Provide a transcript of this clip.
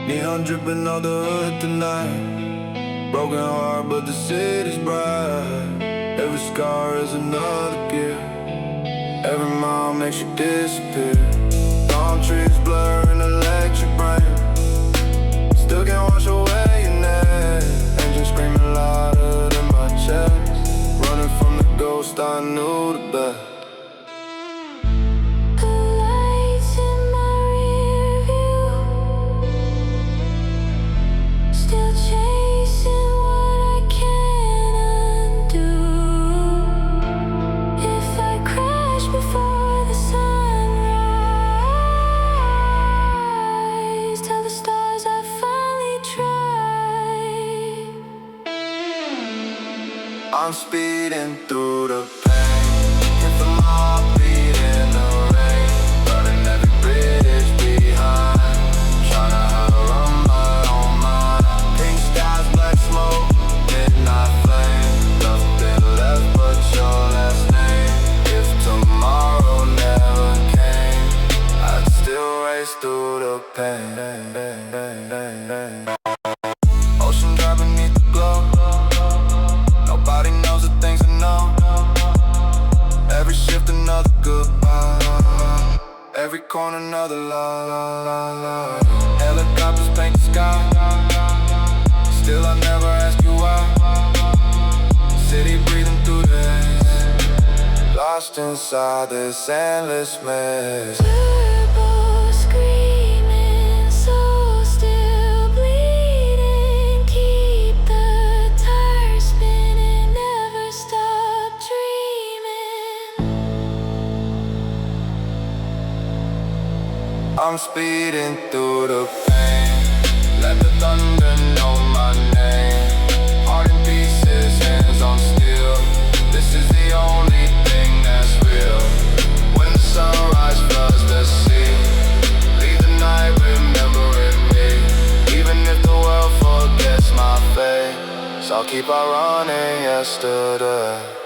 Neon dripping on the hood tonight. Broken heart, but the city's bright. Every scar is another gift. Every mile makes you disappear. Palm trees blur an electric brain. Still can't wash away your name. Engine screaming louder than my chest. Running from the ghost I knew the best. I'm speeding through the pain. Can feel my heartbeat in the rain. Burning every bridge behind. Tryna outrun my own mind. Pink skies, black smoke, midnight flame. Nothing left but your last name. If tomorrow never came, I'd still race through the pain. Ocean dry beneath the glow. Nobody knows the things I know. Every shift another goodbye. Every corner another la. Helicopters paint the sky. Still I never ask you why. City breathing through the haze. Lost inside this endless maze. I'm speeding through the pain. Let the thunder know my name. Heart in pieces, hands on steel. This is the only thing that's real. When the sunrise floods the sea, leave the night remembering me. Even if the world forgets my face, I'll keep on running yesterday.